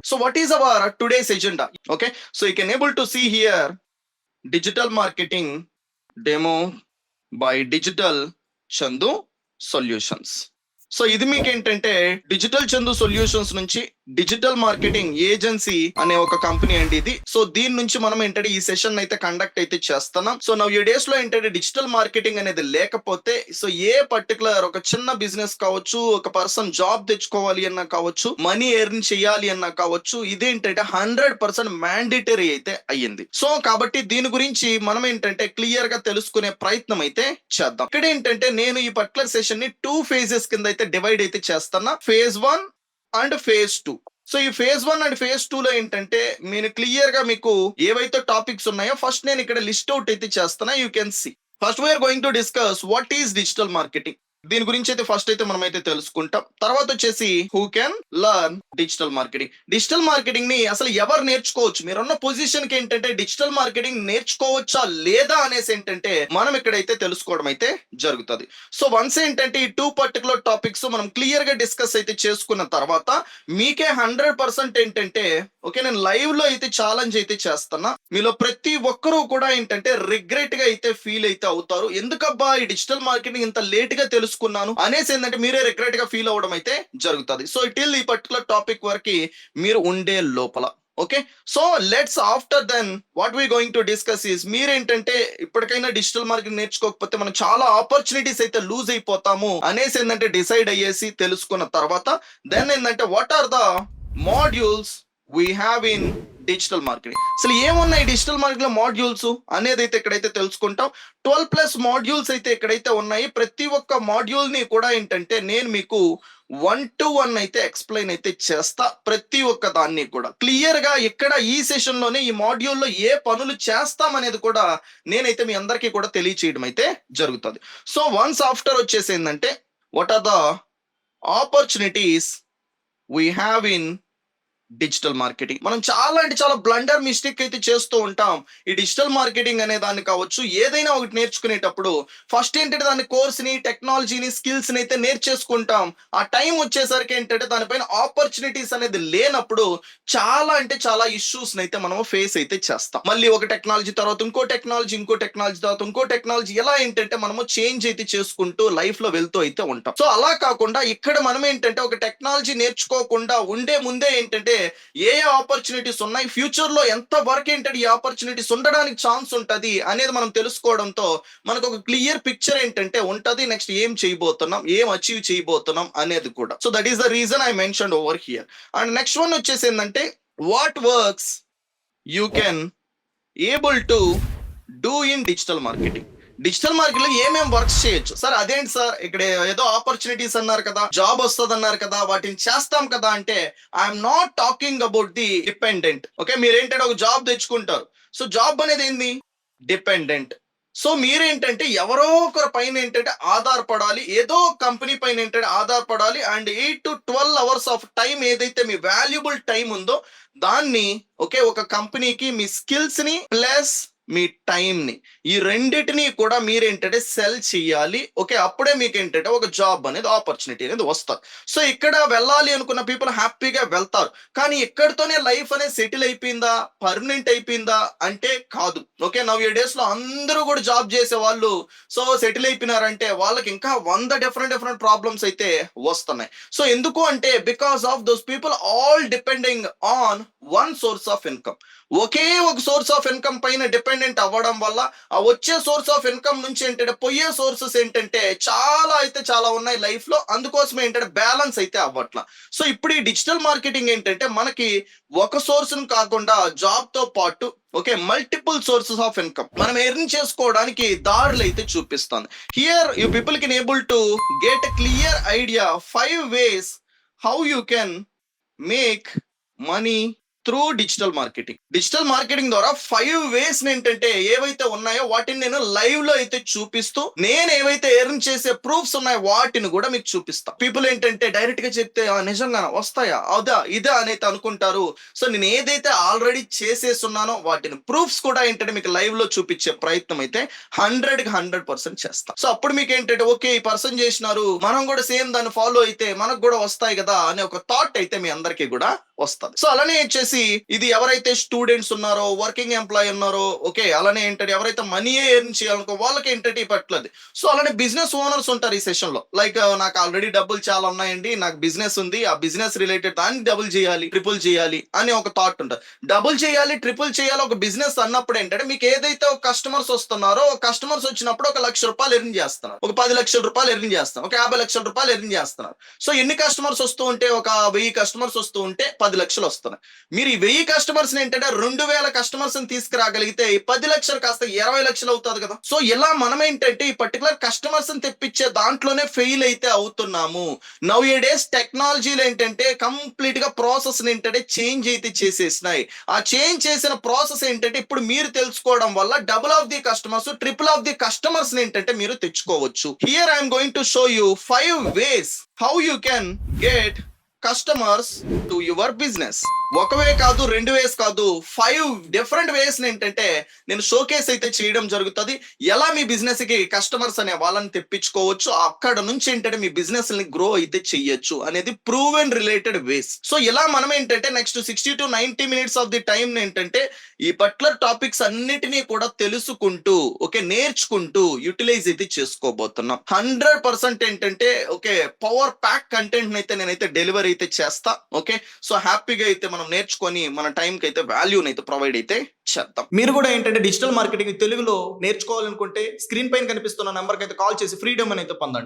So what is our today's agenda? Okay, so you can able to see here digital marketing demo by Digital Chandu Solutions. So ఇది మీకు ఏంటంటే digital Chandu solutions నుంచి digital marketing agency అనే ఒక company అండి ఇది. So దీని నుంచి మనం ఏంటంటే ఈ సెషన్ అయితే కండక్ట్ అయితే చేస్తున్నాం. సో నవ్ ఈ డేస్ లో ఏంటంటే డిజిటల్ మార్కెటింగ్ అనేది లేకపోతే సో ఏ పర్టికులర్ ఒక చిన్న బిజినెస్ కావచ్చు, ఒక పర్సన్ జాబ్ తెచ్చుకోవాలి అన్నా కావచ్చు, మనీ ఎర్న్ చేయాలి అన్నా కావచ్చు, ఇదేంటంటే 100% మ్యాండేటరీ అయితే అయ్యింది. సో కాబట్టి దీని గురించి మనం ఏంటంటే క్లియర్ గా తెలుసుకునే ప్రయత్నం అయితే చేద్దాం. ఇక్కడ ఏంటంటే నేను ఈ పర్టికులర్ సెషన్ ని 2 phases కింద అయితే డివైడ్ అయితే చేస్తున్నా, phase 1 అండ్ phase 2. సో ఈ phase 1 అండ్ phase 2 లో ఏంటంటే నేను క్లియర్ గా మీకు ఏవైతే టాపిక్స్ ఉన్నాయో ఫస్ట్ నేను ఇక్కడ లిస్ట్ అవుట్ అయితే చేస్తున్నా. You can see first we're going to discuss what is digital marketing. దీని గురించి అయితే ఫస్ట్ అయితే మనం అయితే తెలుసుకుంటాం. తర్వాత వచ్చేసి who can learn digital marketing. Digital marketing ని అసలు ఎవరు నేర్చుకోవచ్చు, మీరున్న పొజిషన్ కి ఏంటంటే డిజిటల్ మార్కెటింగ్ నేర్చుకోవచ్చా లేదా అనేసి ఏంటంటే మనం ఇక్కడైతే తెలుసుకోవడం అయితే జరుగుతుంది. సో వన్స్ ఏంటంటే ఈ 2 పర్టికులర్ టాపిక్స్ మనం క్లియర్ గా డిస్కస్ అయితే చేసుకున్న తర్వాత మీకే 100% ఏంటంటే ఓకే నేను లైవ్ లో అయితే ఛాలెంజ్ అయితే చేస్తున్నా. మీలో ప్రతి ఒక్కరూ కూడా ఏంటంటే రిగ్రెట్ గా అయితే ఫీల్ అయితే అవుతారు, ఎందుకబ్బా ఈ డిజిటల్ మార్కెటింగ్ ఇంత లేట్ గా తెలుసుకున్నాను అనేసి ఏంటంటే మీరే రిగ్రెట్ గా ఫీల్ అవ్వడం అయితే జరుగుతుంది. సో టిల్ ఈ పర్టికులర్ టాపిక్ వరకు మీరు ఉండే లోపల okay. So let's after then what we going to discuss is మీరేంటంటే ఇప్పటికైనా డిజిటల్ మార్కెటింగ్ నేర్చుకోకపోతే మనం చాలా ఆపర్చునిటీస్ అయితే లూజ్ అయిపోతాము అనేసి ఏంటంటే డిసైడ్ అయ్యేసి తెలుసుకున్న తర్వాత దెన్ ఏంటంటే what are the modules we have in digital marketing. అసలు ఏమున్నాయి డిజిటల్ మార్కెటింగ్ లో మాడ్యూల్స్ అనేది అయితే ఇక్కడైతే తెలుసుకుంటాం. 12+ మాడ్యూల్స్ అయితే ఇక్కడైతే ఉన్నాయి. ప్రతి ఒక్క మాడ్యూల్ ని కూడా ఏంటంటే నేను మీకు 1-to-1 అయితే ఎక్స్ప్లెయిన్ అయితే చేస్తా. ప్రతి ఒక్క దాన్ని కూడా క్లియర్ గా ఇక్కడ ఈ సెషన్ లోనే ఈ మాడ్యూల్ లో ఏ పనులు చేస్తాం అనేది కూడా నేనైతే మీ అందరికీ కూడా తెలియచేయడం అయితే జరుగుతుంది. సో వన్స్ ఆఫ్టర్ వచ్చేసి ఏంటంటే what are the opportunities we have in digital marketing. మనం చాలా అంటే చాలా బ్లండర్ మిస్టేక్ అయితే చేస్తూ ఉంటాం. ఈ డిజిటల్ మార్కెటింగ్ అనే దాన్ని కావచ్చు ఏదైనా ఒకటి నేర్చుకునేటప్పుడు ఫస్ట్ ఏంటంటే దాని కోర్స్ ని, టెక్నాలజీని, స్కిల్స్ ని అయితే నేర్చేసుకుంటాం. ఆ టైం వచ్చేసరికి ఏంటంటే దానిపైన ఆపర్చునిటీస్ అనేది లేనప్పుడు చాలా అంటే చాలా ఇష్యూస్ అయితే మనం ఫేస్ అయితే చేస్తాం. మళ్ళీ ఒక టెక్నాలజీ తర్వాత ఇంకో టెక్నాలజీ, ఇంకో టెక్నాలజీ తర్వాత ఇంకో టెక్నాలజీ, ఎలా ఏంటంటే మనము చేంజ్ అయితే చేసుకుంటూ లైఫ్ లో వెళ్తూ అయితే ఉంటాం. సో అలా కాకుండా ఇక్కడ మనం ఏంటంటే ఒక టెక్నాలజీ నేర్చుకోకుండా ఉండే ముందే ఏంటంటే ఏ ఆపర్చునిటీస్ ఉన్నాయి, ఫ్యూచర్ లో ఎంత వరకు ఏంటంటే ఈ ఆపర్చునిటీస్ ఉండడానికి ఛాన్స్ ఉంటది అనేది మనం తెలుసుకోవడంతో మనకు ఒక క్లియర్ పిక్చర్ ఏంటంటే ఉంటది. నెక్స్ట్ ఏం చేయబోతున్నాం, ఏం అచీవ్ చేయబోతున్నాం అనేది కూడా. So that is the reason I mentioned over here. And next one వచ్చేసి ఏంటంటే what works you can able to do in digital marketing. Digital market లో ఏమేం వర్క్స్ చేయొచ్చు సార్. అదేంటి సార్ ఇక్కడ ఏదో ఆపర్చునిటీస్ అన్నారు కదా, జాబ్ వస్తుంది అన్నారు కదా, వాటిని చేస్తాం కదా అంటే I'm not talking about the dependent. Okay మీరేంటంటే ఒక జాబ్ తెచ్చుకుంటారు. సో జాబ్ అనేది ఏంది డిపెండెంట్. సో మీరేంటంటే ఎవరో ఒకరి పైన ఏంటంటే ఆధారపడాలి, ఏదో కంపెనీ పైన ఏంటంటే ఆధారపడాలి. And 8 to 12 hours of time ఏదైతే మీ వాల్యుబుల్ టైం ఉందో దాన్ని ఓకే ఒక కంపెనీకి మీ స్కిల్స్ ని ప్లస్ మీ టైం ని ఈ రెండిటిని కూడా మీరేంటంటే సెల్ చేయాలి. ఓకే అప్పుడే మీకు ఏంటంటే ఒక జాబ్ అనేది ఆపర్చునిటీ అనేది వస్తుంది. సో ఇక్కడ వెళ్ళాలి అనుకున్న పీపుల్ హ్యాపీగా వెళ్తారు. కానీ ఇక్కడతోనే లైఫ్ అనేది సెటిల్ అయిపోయిందా, పర్మనెంట్ అయిపోయిందా అంటే కాదు. ఓకే నవ్ ఈ డేస్ లో అందరూ కూడా జాబ్ చేసే వాళ్ళు సో సెటిల్ అయిపోయినారంటే వాళ్ళకి ఇంకా 100 డిఫరెంట్ ప్రాబ్లమ్స్ అయితే వస్తున్నాయి. సో ఎందుకు అంటే because of those people all depending on one source of income. ఒకే ఒక సోర్స్ ఆఫ్ ఇన్కమ్ పైన డిపెండెంట్ అవ్వడం వల్ల ఆ వచ్చే సోర్స్ ఆఫ్ ఇన్కమ్ నుంచి ఏంటంటే పోయే సోర్సెస్ ఏంటంటే చాలా ఉన్నాయి లైఫ్ లో. అందుకోసం ఏంటంటే బ్యాలెన్స్ అయితే అవ్వట్లా. సో ఇప్పుడు ఈ డిజిటల్ మార్కెటింగ్ ఏంటంటే మనకి ఒక సోర్స్ కాకుండా జాబ్ తో పాటు okay multiple sources of income మనం ఎర్న్ చేసుకోవడానికి దారులు అయితే చూపిస్తాను. Here you people can able to get a clear idea 5 ways how you can make money through digital marketing ద్వారా 5 వేస్ ఏంటంటే ఏవైతే ఉన్నాయో వాటిని నేను లైవ్ లో అయితే చూపిస్తూ నేను ఏవైతే ఎర్న్ చేసే ప్రూఫ్స్ ఉన్నాయో వాటిని కూడా మీకు చూపిస్తా. పీపుల్ ఏంటంటే డైరెక్ట్ గా చెప్తే నిజంగా వస్తాయా అదా ఇదా అనేది అనుకుంటారు. సో నేను ఏదైతే ఆల్రెడీ చేసేస్తున్నానో వాటిని ప్రూఫ్స్ కూడా ఏంటంటే మీకు లైవ్ లో చూపించే ప్రయత్నం అయితే 100% చేస్తా. సో అప్పుడు మీకు ఏంటంటే ఓకే ఈ పర్సన్ చేసినారు మనం కూడా సేమ్ దాన్ని ఫాలో అయితే మనకు కూడా వస్తాయి కదా అనే ఒక థాట్ అయితే మీ అందరికీ కూడా వస్తుంది. సో అలానే వచ్చేసి ఇది ఎవరైతే స్టూడెంట్స్ ఉన్నారో వర్కింగ్ ఎంప్లాయీ ఉన్నారో ఓకే అలానే ఏంటంటే ఎవరైతే మనీ ఎర్న్ చేయాలనుకో వాళ్ళకి ఏంటంటే పట్లది. సో అలానే బిజినెస్ ఓనర్స్ ఉంటారు ఈ సెషన్ లో. లైక్ నాకు ఆల్రెడీ డబ్బులు చాలా ఉన్నాయండి, నాకు బిజినెస్ ఉంది, ఆ బిజినెస్ రిలేటెడ్ దాన్ని డబుల్ చేయాలి ట్రిపుల్ చేయాలి అని ఒక థాట్ ఉంటుంది. డబుల్ చేయాలి ట్రిపుల్ చేయాలి ఒక బిజినెస్ అన్నప్పుడు ఏంటంటే మీకు ఏదైతే ఒక కస్టమర్స్ వస్తున్నారో కస్టమర్స్ వచ్చినప్పుడు 1 లక్ష రూపాయలు ఎర్న్ చేస్తున్నారు, ఒక 10 లక్షల రూపాయలు ఎర్న్ చేస్తున్నారు, ఒక 50 లక్షల రూపాయలు ఎర్న్ చేస్తున్నారు. సో ఎన్ని కస్టమర్స్ వస్తూ ఉంటే ఒక 1000 కస్టమర్స్ వస్తూ ఉంటే 10 లక్షలు వస్తున్నాయి. మీరు ఈ 1000 కస్టమర్స్ ఏంటంటే 2000 కస్టమర్స్ తీసుకురాగలిగితే 10 లక్షలు కాస్త 20 లక్షలు అవుతుంది కదా. సో ఇలా మనం ఏంటంటే ఈ పర్టికులర్ కస్టమర్స్ తెప్పించే దాంట్లోనే ఫెయిల్ అయితే అవుతున్నాము. నౌ ఏ డేస్ టెక్నాలజీలో ఏంటంటే కంప్లీట్ గా ప్రాసెస్ ఏంటంటే చేంజ్ అయితే చేసేసినాయి. ఆ చేంజ్ చేసిన ప్రాసెస్ ఏంటంటే ఇప్పుడు మీరు తెలుసుకోవడం వల్ల double of the customers triple of the customers ఏంటంటే మీరు తెచ్చుకోవచ్చు. Here I'm going to show you 5 ways how you can get customers to your business. ఒక వే కాదు 2 వేస్ కాదు 5 డిఫరెంట్ వేస్ ఏంటంటే నేను షోకేస్ అయితే చేయడం జరుగుతుంది. ఎలా మీ బిజినెస్ కి కస్టమర్స్ అనే వాళ్ళని తెప్పించుకోవచ్చు, అక్కడ నుంచి ఏంటంటే మీ బిజినెస్ ని గ్రో అయితే చెయ్యొచ్చు అనేది ప్రూవెన్ రిలేటెడ్ వేస్. సో ఇలా మనం ఏంటంటే next 60 to 90 minutes of the time ఏంటంటే ఈ పర్టికులర్ టాపిక్స్ అన్నిటినీ కూడా తెలుసుకుంటూ ఓకే నేర్చుకుంటూ యూటిలైజ్ అయితే చేసుకోబోతున్నాం. 100% ఏంటంటే ఓకే పవర్ ప్యాక్ కంటెంట్ అయితే నేనైతే డెలివరీ అయితే చేస్తా. ఓకే సో హ్యాపీగా అయితే మనం నేర్చుకొని మన టైం కి అయితే వాల్యూని అయితే ప్రొవైడ్ అయితే చేద్దాం. మీరు కూడా ఏంటంటే డిజిటల్ మార్కెటింగ్ తెలుగులో నేర్చుకోవాలనుకుంటే స్క్రీన్ పైన కనిపిస్తున్న నెంబర్కి అయితే కాల్ చేసి ఫ్రీడమ్ అని అయితే పొందండి.